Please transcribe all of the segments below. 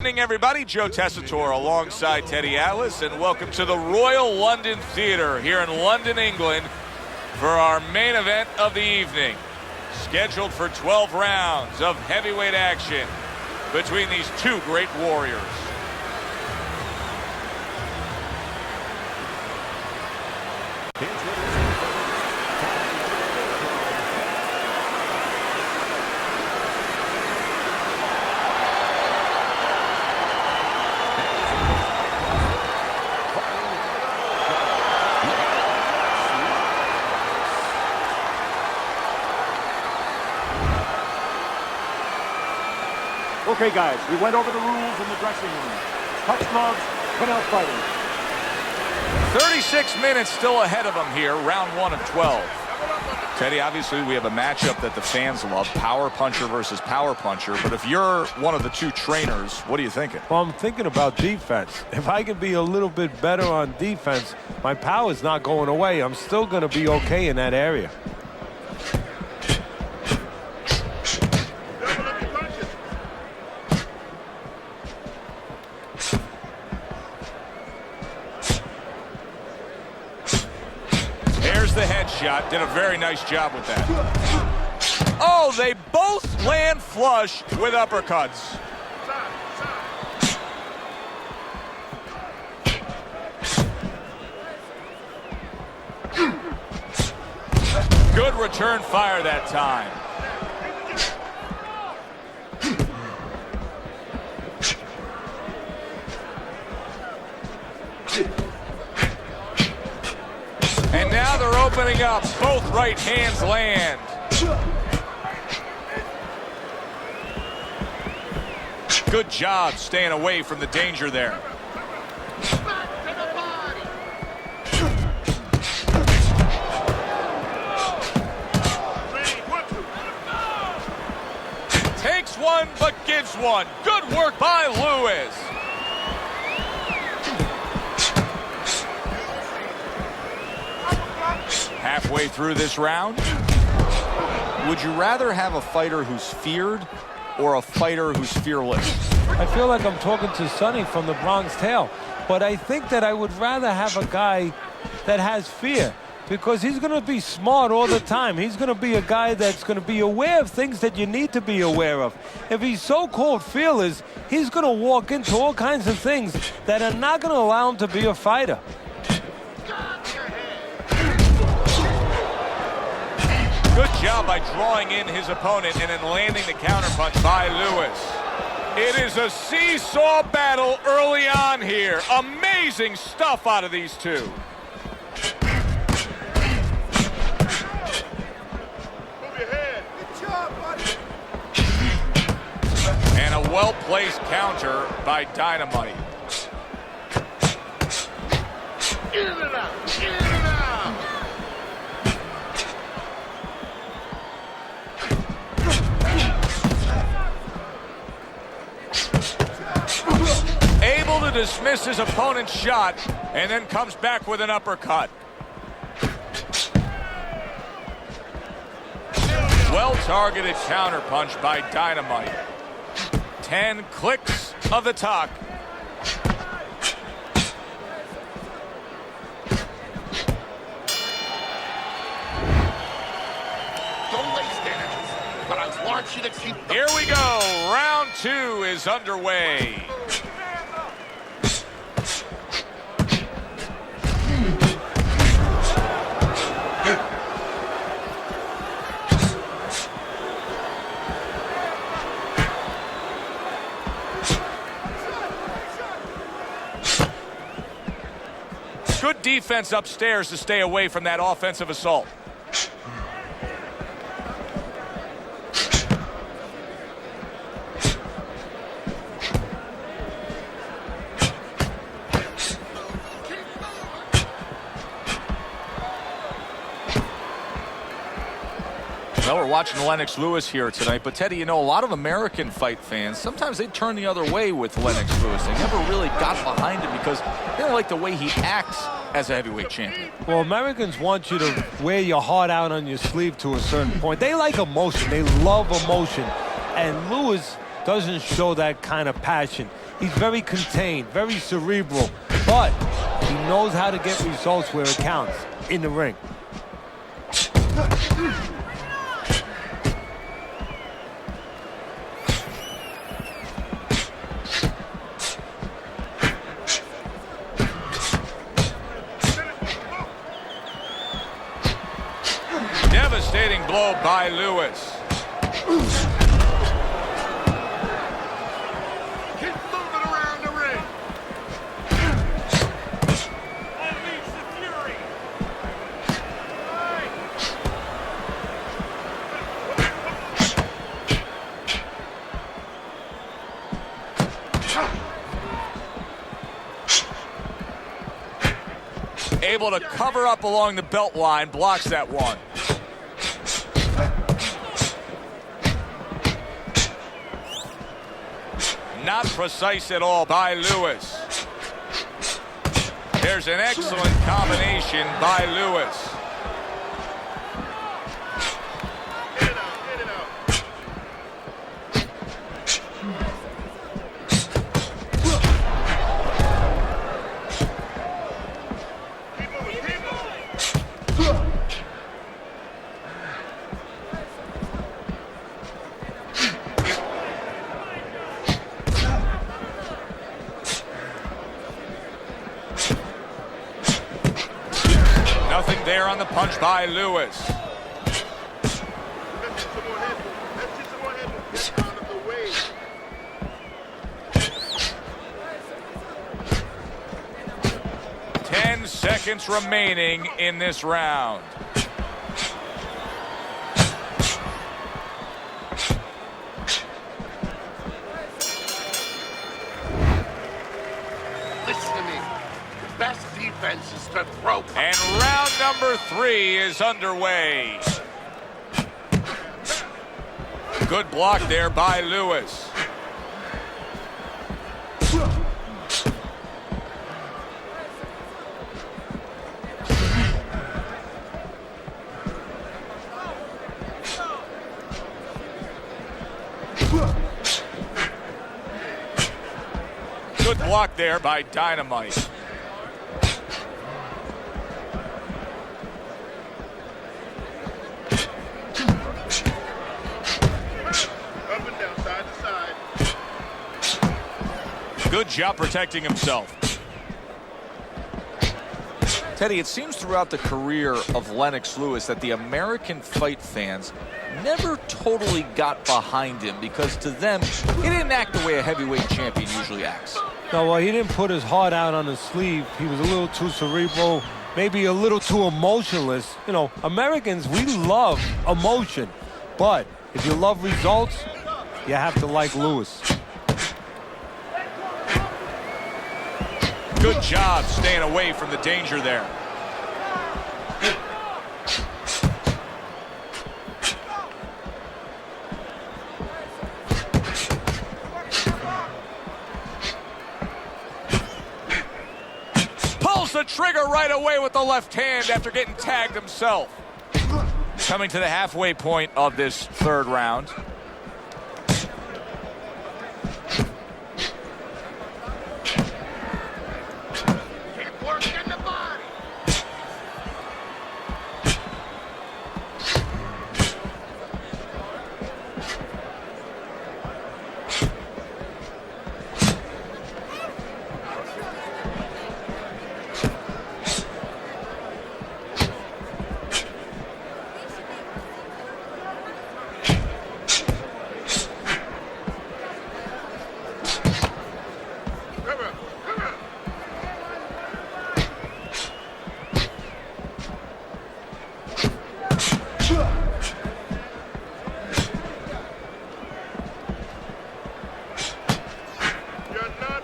Good evening, everybody. Joe Tessitore alongside Teddy Atlas, and welcome to the Royal London Theatre here in London, England, for our main event of the evening. Scheduled for 12 rounds of heavyweight action between these two great warriors. Okay, guys, we went over the rules in the dressing room. Touch gloves, come out fighting. 36 minutes still ahead of them here, round 1 of 12. Teddy, obviously we have a matchup that the fans love, power puncher versus power puncher, but if you're one of the two trainers, what are you thinking? Well, I'm thinking about defense. If I can be a little bit better on defense, my power's not going away. I'm still going to be okay in that area. The headshot, did a very nice job with that. Oh, they both land flush with uppercuts. Good return fire that time. And now they're opening up. Both right hands land. Good job staying away from the danger there. Takes one, but gives one. Good work by Lewis. Halfway through this round, would you rather have a fighter who's feared or a fighter who's fearless? I feel like I'm talking to Sonny from the Bronx Tale, but I think that I would rather have a guy that has fear, because he's going to be smart all the time. He's going to be a guy that's going to be aware of things that you need to be aware of. If he's so-called fearless, he's going to walk into all kinds of things that are not going to allow him to be a fighter. Good job by drawing in his opponent and then landing the counterpunch by Lewis. It is a seesaw battle early on here. Amazing stuff out of these two. Move your head. Good job, buddy. And a well-placed counter by Dynamite. In and out. In and out. Able to dismiss his opponent's shot and then comes back with an uppercut. Well-targeted counterpunch by Dynamite. 10 clicks of the talk. Don't waste energy, but I want you to keep the... Here we go. Round 2 is underway. Good defense upstairs to stay away from that offensive assault. Well, we're watching Lennox Lewis here tonight, but Teddy, you know, a lot of American fight fans, sometimes they turn the other way with Lennox Lewis. They never really got behind him because they don't like the way he acts as a heavyweight champion. Well, Americans want you to wear your heart out on your sleeve to a certain point. They like emotion. They love emotion. And Lewis doesn't show that kind of passion. He's very contained, very cerebral, but he knows how to get results where it counts, in the ring. Devastating blow by Lewis. Keep moving around the ring. Unleash the fury. Able to cover up along the belt line, blocks that one. Not precise at all by Lewis. There's an excellent combination by Lewis. Get it out, get it out. Keep moving, keep moving. Nothing there on the punch by Lewis. Let's get some more headroom. Let's get some more headroom. Get out of the way. 10 seconds remaining in this round. Listen to me. The best defense is to throw. And round number 3 is underway. Good block there by Lewis. Good block there by Dynamite. Up and down, side to side. Good job protecting himself. Teddy, it seems throughout the career of Lennox Lewis that the American fight fans never totally got behind him because to them, he didn't act the way a heavyweight champion usually acts. No, well, he didn't put his heart out on his sleeve. He was a little too cerebral, maybe a little too emotionless. You know, Americans, we love emotion. But if you love results, you have to like Lewis. Good job staying away from the danger there. Pulls the trigger right away with the left hand after getting tagged himself. Coming to the halfway point of this third round. Keep working the body. Come on, come on. You're not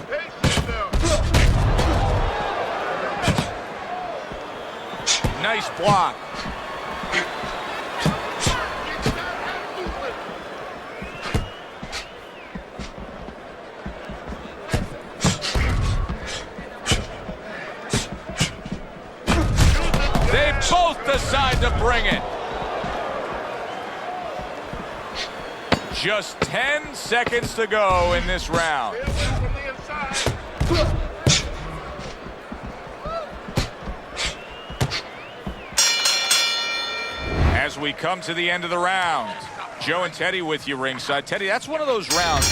patient now. Nice block. Get that head moving. They both decide to bring it. Just 10 seconds to go in this round. As we come to the end of the round, Joe and Teddy with you ringside. Teddy, that's one of those rounds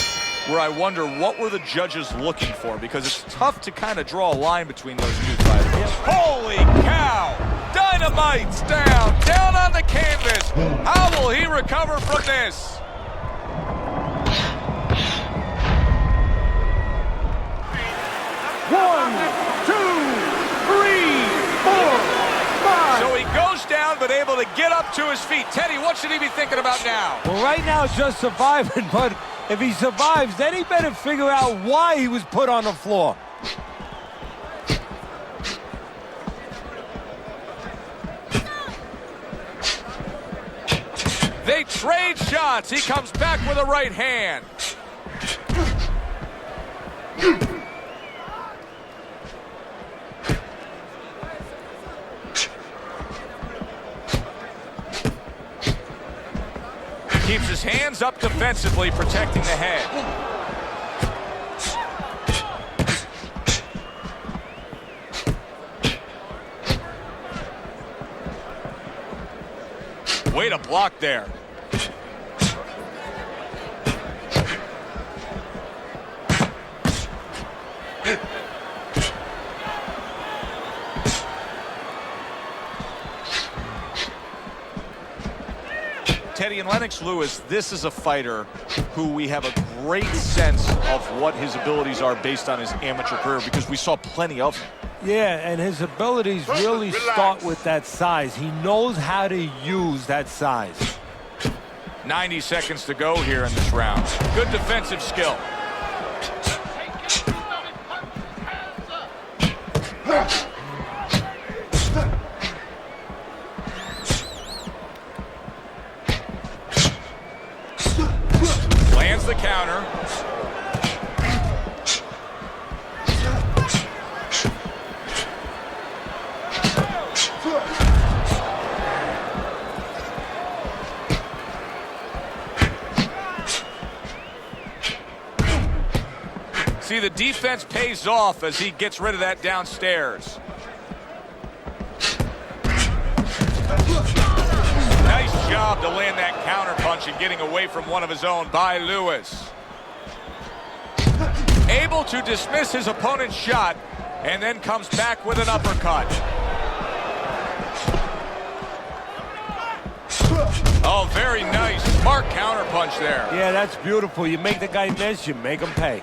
where I wonder what were the judges looking for, because it's tough to kind of draw a line between those two fighters. Holy cow! Dynamite's down on the canvas. How will he recover from this? One, two, three, four, five. So he goes down, but able to get up to his feet. Teddy, what should he be thinking about now? Well, right now, just surviving, but if he survives, then he better figure out why he was put on the floor. They trade shots. He comes back with a right hand. Keeps his hands up defensively, protecting the head. Way to block there. Teddy and Lennox Lewis, this is a fighter who we have a great sense of what his abilities are based on his amateur career, because we saw plenty of him. Yeah, and his abilities really start with that size. He knows how to use that size. 90 seconds to go here in this round. Good defensive skill. Lands the counter. See, the defense pays off as he gets rid of that downstairs. Nice job to land that counter punch and getting away from one of his own by Lewis. Able to dismiss his opponent's shot and then comes back with an uppercut. Oh, very nice. Smart counter punch there. Yeah, that's beautiful. You make the guy miss, you make him pay.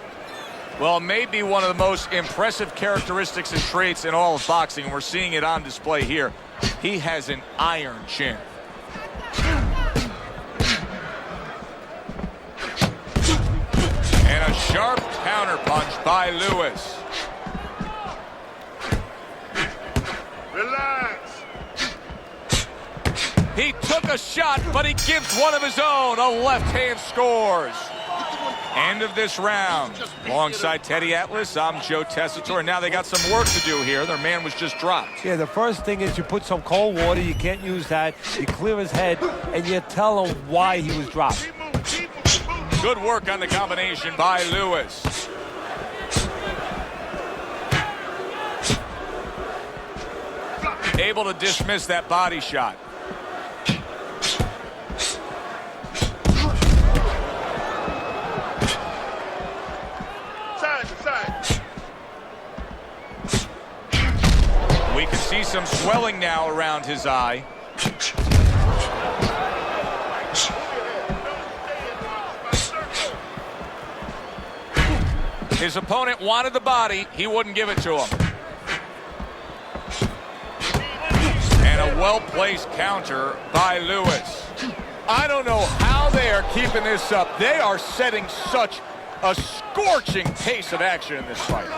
Well, maybe one of the most impressive characteristics and traits in all of boxing. We're seeing it on display here. He has an iron chin. And a sharp counter punch by Lewis. Relax. He took a shot, but he gives one of his own. A left hand scores. End of this round. Alongside Teddy Atlas, I'm Joe Tessitore. And now they got some work to do here. Their man was just dropped. Yeah, the first thing is you put some cold water. You can't use that. You clear his head, and you tell him why he was dropped. Good work on the combination by Lewis. Able to dismiss that body shot. We can see some swelling now around his eye. His opponent wanted the body. He wouldn't give it to him. And a well-placed counter by Lewis. I don't know how they are keeping this up. They are setting such a scorching pace of action in this fight.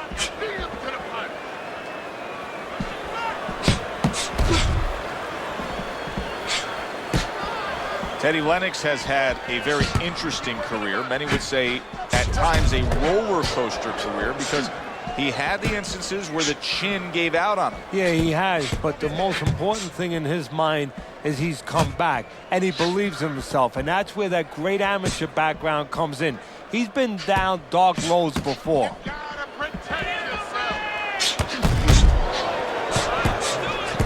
Teddy Lennox has had a very interesting career. Many would say at times a roller coaster career, because He had the instances where the chin gave out on him. Yeah, he has, but the most important thing in his mind is he's come back, and he believes in himself, and that's where that great amateur background comes in. He's been down dark roads before. Gotta protect yourself.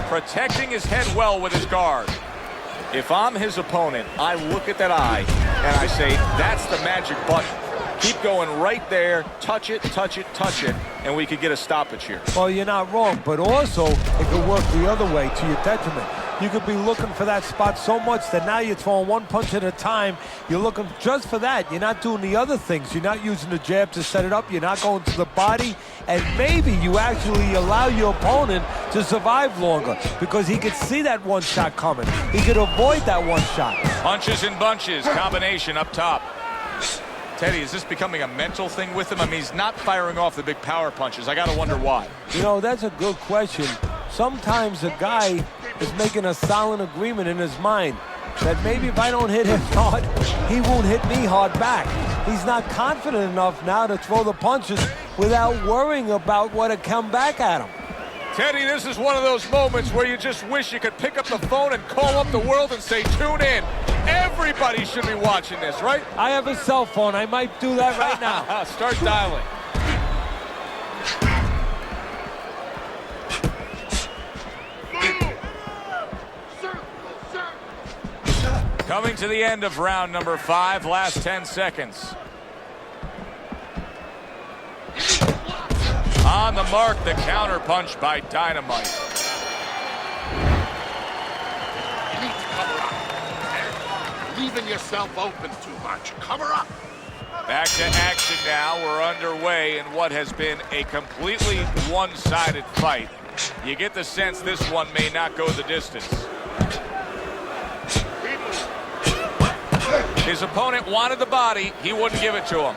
Protecting his head well with his guard. If I'm his opponent, I look at that eye, and I say, that's the magic button. Keep going right there, touch it, touch it, touch it, and we could get a stoppage here. Well, you're not wrong, but also it could work the other way to your detriment. You could be looking for that spot so much that now you're throwing one punch at a time. You're looking just for that. You're not doing the other things. You're not using the jab to set it up. You're not going to the body. And maybe you actually allow your opponent to survive longer because he could see that one shot coming. He could avoid that one shot. Punches and bunches, combination up top. Teddy, is this becoming a mental thing with him? I mean, he's not firing off the big power punches. I got to wonder why. You know, that's a good question. Sometimes a guy is making a silent agreement in his mind that maybe if I don't hit him hard, he won't hit me hard back. He's not confident enough now to throw the punches without worrying about what will come back at him. Teddy, this is one of those moments where you just wish you could pick up the phone and call up the world and say, tune in. Everybody should be watching this, right? I have a cell phone. I might do that right now. Start dialing. Coming to the end of round number 5, last 10 seconds. On the mark, the counter punch by Dynamite. You need to cover up. Leaving yourself open too much. Cover up. Back to action now. We're underway in what has been a completely one-sided fight. You get the sense this one may not go the distance. His opponent wanted the body. He wouldn't give it to him.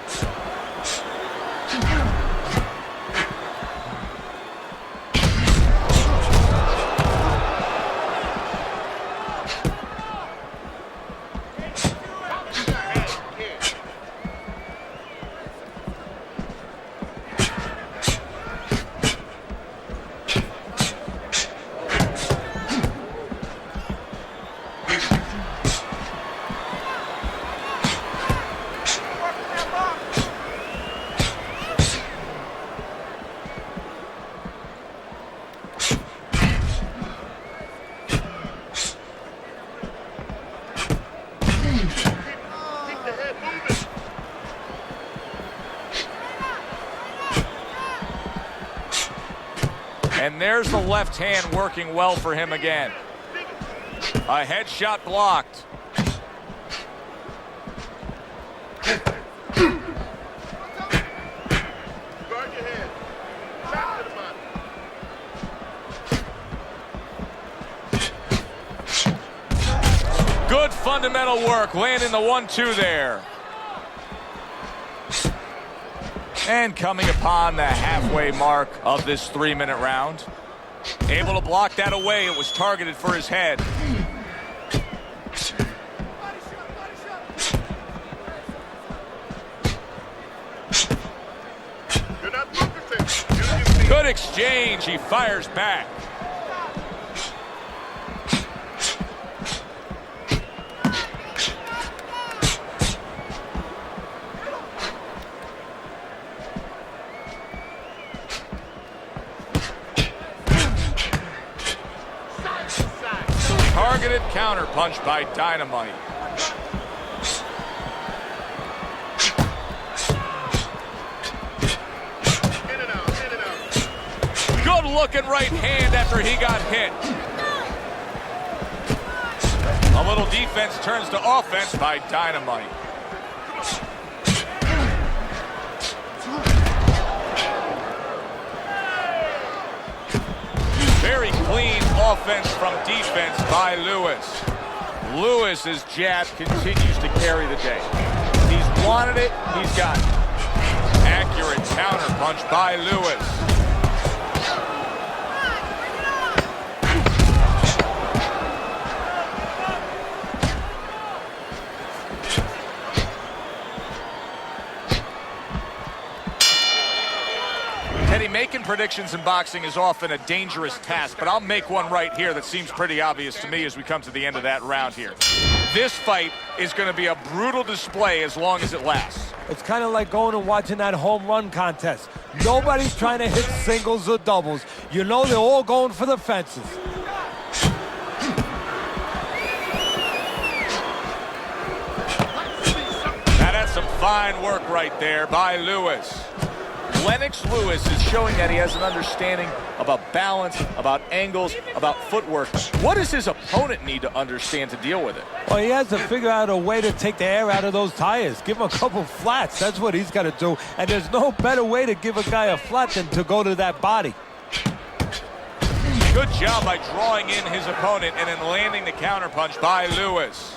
And there's the left hand working well for him again. A headshot blocked. Guard your head. Back to the body. Good fundamental work, landing the 1-2 there. And coming upon the halfway mark of this 3-minute round. Able to block that away. It was targeted for his head. You're not focusing. Good exchange. He fires back. Targeted counter punch by Dynamite. In and out, in and out. Good looking right hand after he got hit. A little defense turns to offense by Dynamite. Very clean offense from defense by Lewis. Lewis's jab continues to carry the day. He's wanted it, he's got it. Accurate counter punch by Lewis. Teddy, making predictions in boxing is often a dangerous task, but I'll make one right here that seems pretty obvious to me as we come to the end of that round here. This fight is going to be a brutal display as long as it lasts. It's kind of like going and watching that home run contest. Nobody's trying to hit singles or doubles. You know they're all going for the fences. Now that's some fine work right there by Lewis. Lennox Lewis is showing that he has an understanding about balance, about angles, about footwork. What does his opponent need to understand to deal with it? Well, he has to figure out a way to take the air out of those tires. Give him a couple flats. That's what he's got to do. And there's no better way to give a guy a flat than to go to that body. Good job by drawing in his opponent and then landing the counterpunch by Lewis.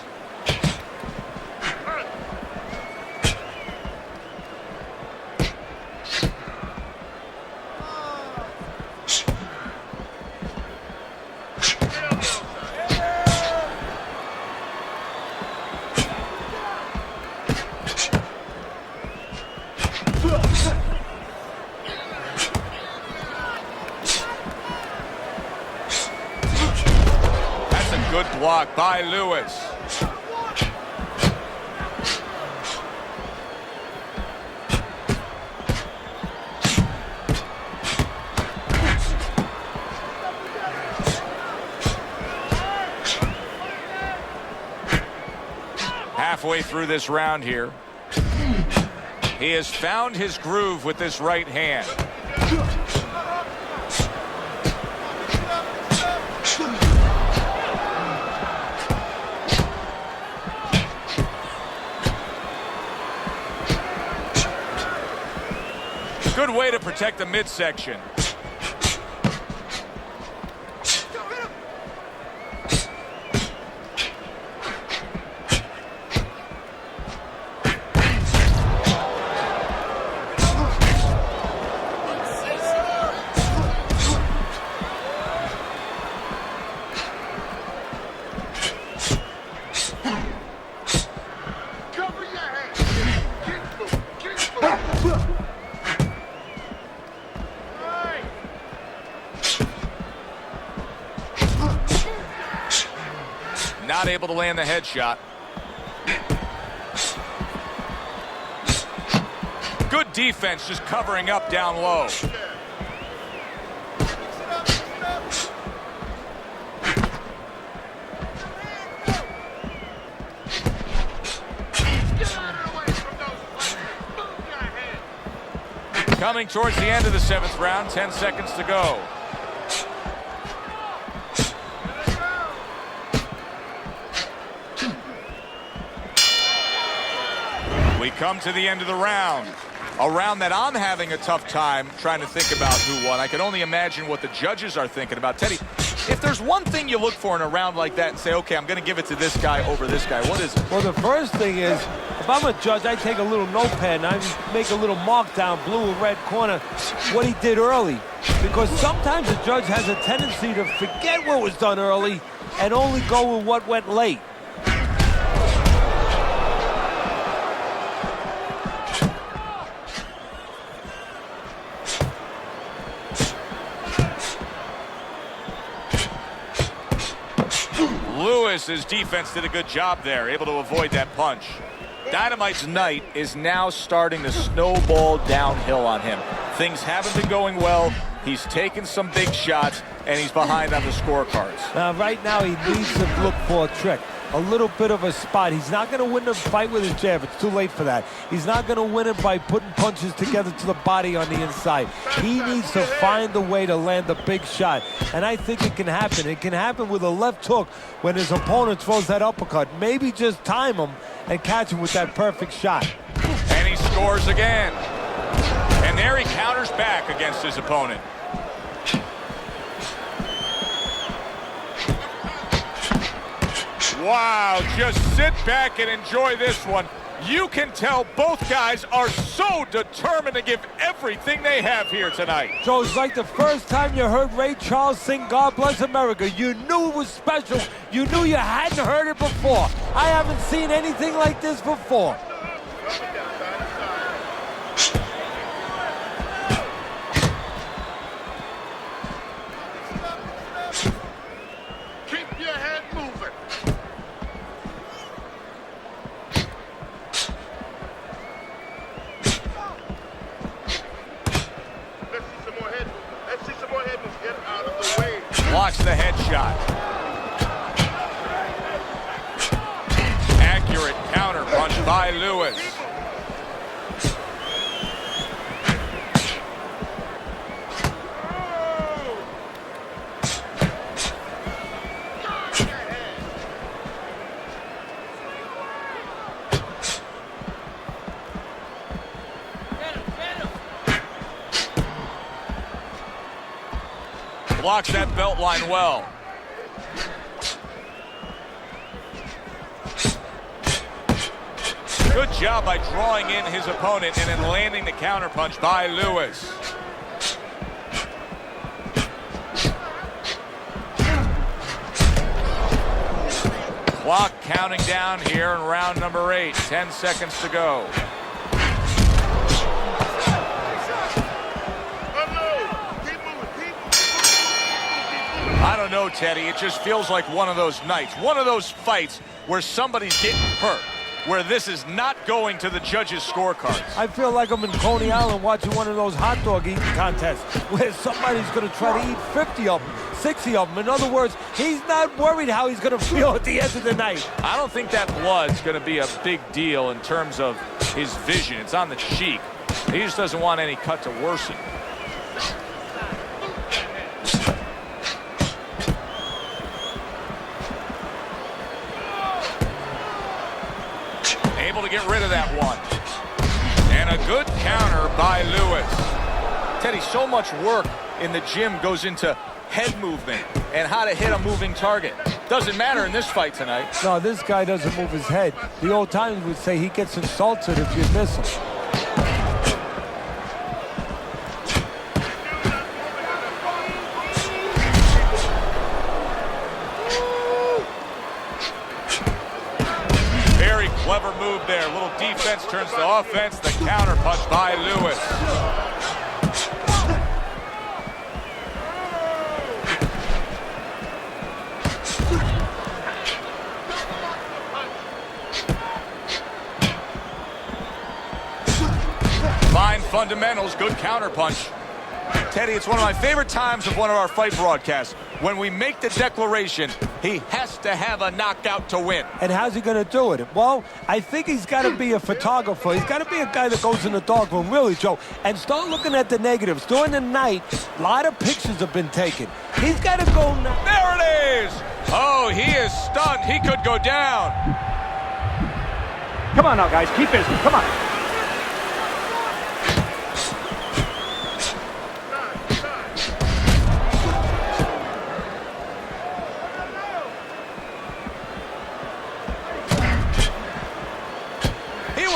Good block by Lewis. Halfway through this round here, he has found his groove with this right hand. Good way to protect the midsection. Not able to land the headshot. Good defense, just covering up down low. Coming towards the end of the 7th round, 10 seconds to go. We come to the end of the round. A round that I'm having a tough time trying to think about who won. I can only imagine what the judges are thinking about. Teddy, if there's one thing you look for in a round like that and say, okay, I'm going to give it to this guy over this guy, what is it? Well, the first thing is, if I'm a judge, I take a little notepad and I make a little mark down blue and red corner what he did early. Because sometimes a judge has a tendency to forget what was done early and only go with what went late. Lewis's defense did a good job there, able to avoid that punch. Dynamite's night is now starting to snowball downhill on him. Things haven't been going well. He's taken some big shots, and he's behind on the scorecards. Right now, he needs to look for a trick, a little bit of a spot. He's not going to win the fight with his jab. It's too late for that. He's not going to win it by putting punches together to the body on the inside. He needs to find a way to land a big shot, and I think it can happen. It can happen with a left hook when his opponent throws that uppercut. Maybe just time him and catch him with that perfect shot. And he scores again. And there he counters back against his opponent. Wow, just sit back and enjoy this one. You can tell both guys are so determined to give everything they have here tonight. Joe, it's like the first time you heard Ray Charles sing God Bless America. You knew it was special. You knew you hadn't heard it before. I haven't seen anything like this blocks the headshot. Accurate counter punch by Lewis. Blocks that belt line well. Good job by drawing in his opponent and then landing the counterpunch by Lewis. Clock counting down here in round number 8. 10 seconds to go. I don't know, Teddy. It just feels like one of those nights, one of those fights where somebody's getting hurt, where this is not going to the judges' scorecards. I feel like I'm in Coney Island watching one of those hot dog eating contests where somebody's going to try to eat 50 of them, 60 of them. In other words, he's not worried how he's going to feel at the end of the night. I don't think that blood's going to be a big deal in terms of his vision. It's on the cheek. He just doesn't want any cut to worsen. Able to get rid of that one. And a good counter by Lewis. Teddy, so much work in the gym goes into head movement and how to hit a moving target. Doesn't matter in this fight tonight. No, this guy doesn't move his head. The old timers would say he gets insulted if you miss him. Clever move there. A little defense turns to offense. The counter punch by Lewis. Fine fundamentals. Good counter punch. Teddy, it's one of my favorite times of one of our fight broadcasts. When we make the declaration, he has to have a knockout to win. And how's he going to do it? Well, I think he's got to be a photographer. He's got to be a guy that goes in the dark room, really, Joe, and start looking at the negatives. During the night, a lot of pictures have been taken. He's got to go now. There it is! Oh, he is stunned. He could go down. Come on now, guys. Keep busy. Come on.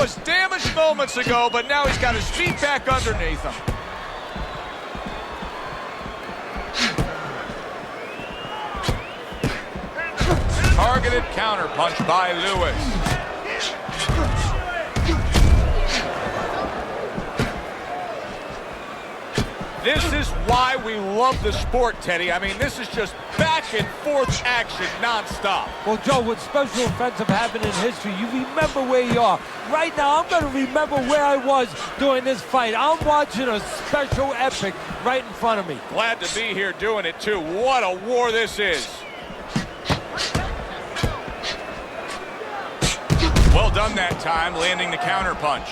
Was damaged moments ago, but now he's got his feet back underneath him. Targeted counter punch by Lewis. This is why we love the sport, Teddy. I mean, this is just back and forth action nonstop. Well, Joe, with special events have happened in history, you remember where you are. Right now, I'm going to remember where I was during this fight. I'm watching a special epic right in front of me. Glad to be here doing it, too. What a war this is. Well done that time, landing the counter punch.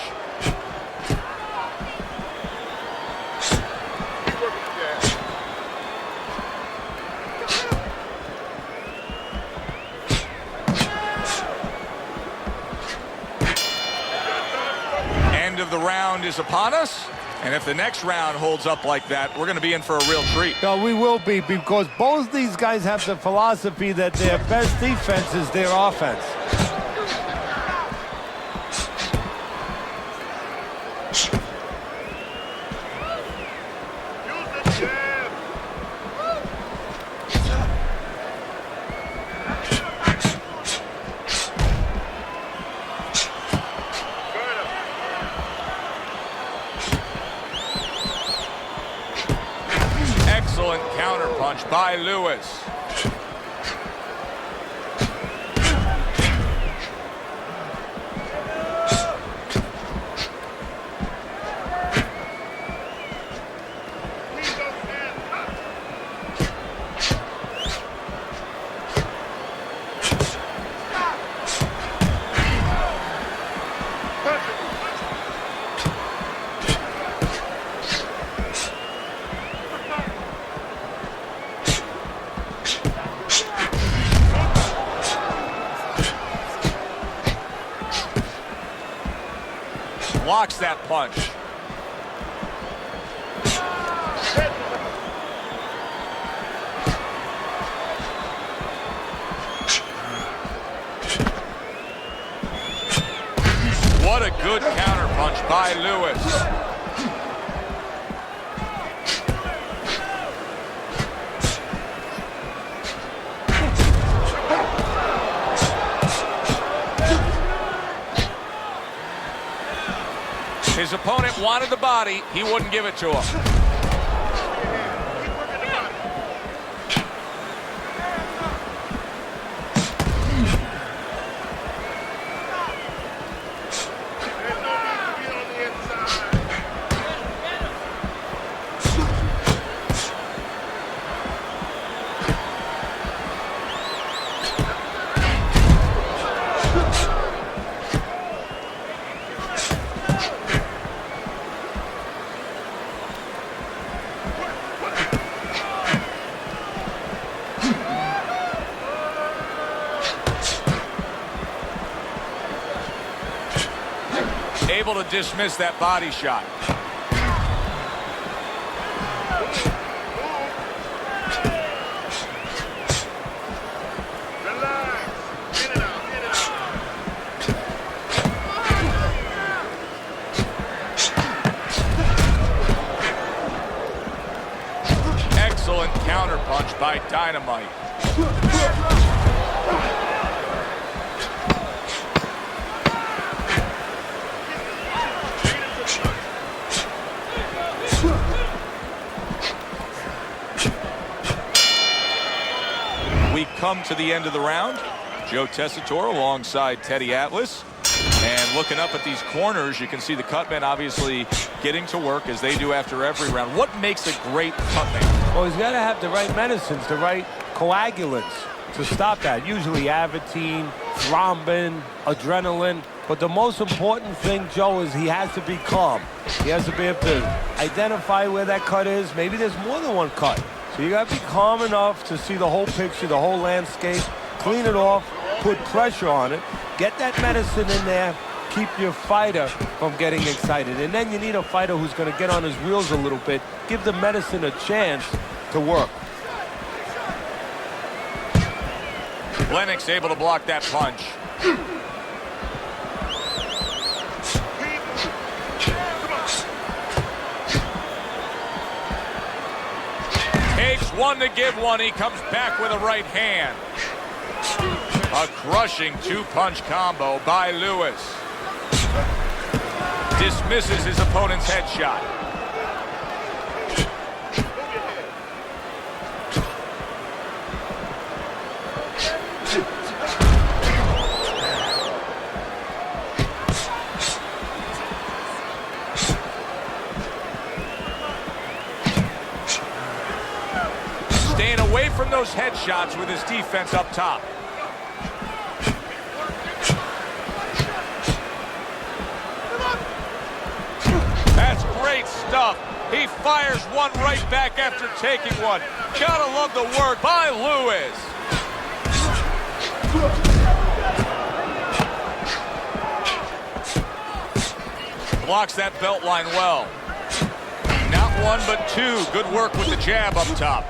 Of the round is upon us, and if the next round holds up like that, we're going to be in for a real treat. No, we will be, because both these guys have the philosophy that their best defense is their offense. Excellent counter punch by Lewis. blocks that punch. What a good counterpunch by Lewis. His opponent wanted the body. He wouldn't give it to him. Able to dismiss that body shot. Excellent counterpunch by Dynamite. We come to the end of the round. Joe Tessitore alongside Teddy Atlas. And looking up at these corners, you can see the cutmen obviously getting to work as they do after every round. What makes a great cutman? Well, he's got to have the right medicines, the right coagulants to stop that. Usually Avitine, thrombin, adrenaline. But the most important thing, Joe, is he has to be calm. He has to be able to identify where that cut is. Maybe there's more than one cut. So you got to be calm enough to see the whole picture, the whole landscape, clean it off, put pressure on it, get that medicine in there, keep your fighter from getting excited. And then you need a fighter who's going to get on his wheels a little bit, give the medicine a chance to work. Lennox able to block that punch. Takes one to give one. He comes back with a right hand. A crushing two-punch combo by Lewis. Dismisses his opponent's headshot. Staying away from those headshots with his defense up top. That's great stuff. He fires one right back after taking one. Gotta love the work by Lewis. Blocks that belt line well. Not one, but two. Good work with the jab up top.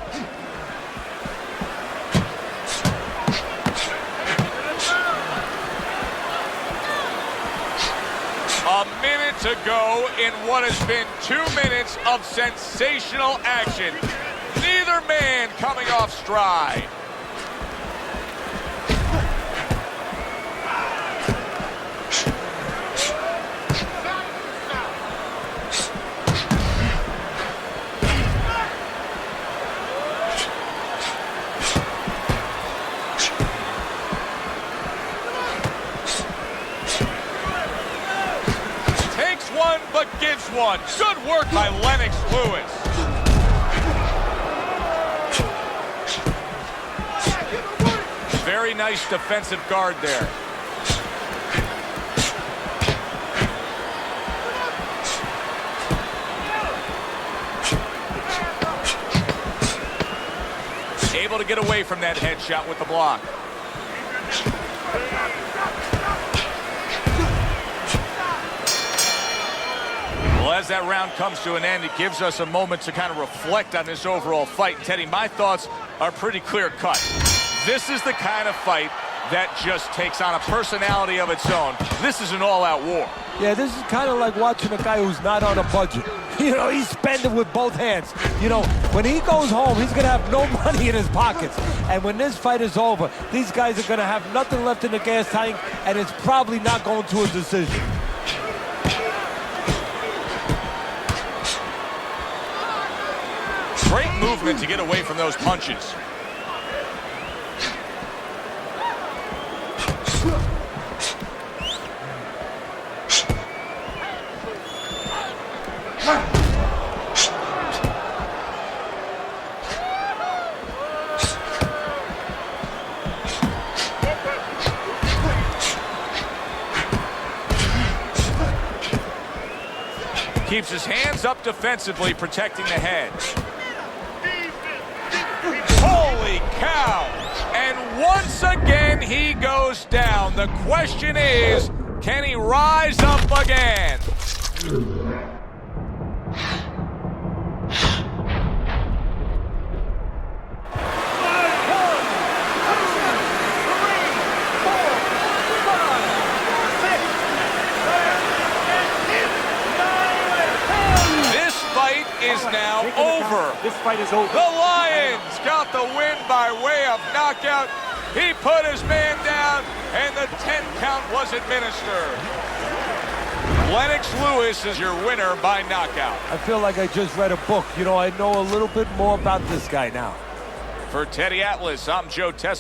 A minute to go in what has been 2 minutes of sensational action. Neither man coming off stride. One but gives one. Good work by Lennox Lewis. Very nice defensive guard there. Able to get away from that headshot with the block. Well, as that round comes to an end, it gives us a moment to kind of reflect on this overall fight. Teddy, my thoughts are pretty clear-cut. This is the kind of fight that just takes on a personality of its own. This is an all-out war. Yeah, this is kind of like watching a guy who's not on a budget. You know, he's spending with both hands. You know, when he goes home, he's going to have no money in his pockets. And when this fight is over, these guys are going to have nothing left in the gas tank, and it's probably not going to a decision. Great movement to get away from those punches. Keeps his hands up defensively, protecting the head. Holy cow! And once again, he goes down. The question is, can he rise up again? Is now over. This fight is over. The Lions got the win by way of knockout. He put his man down, and the 10 count was administered. Lennox Lewis is your winner by knockout. I feel like I just read a book. You know, I know a little bit more about this guy now. For Teddy Atlas, I'm Joe Tessa.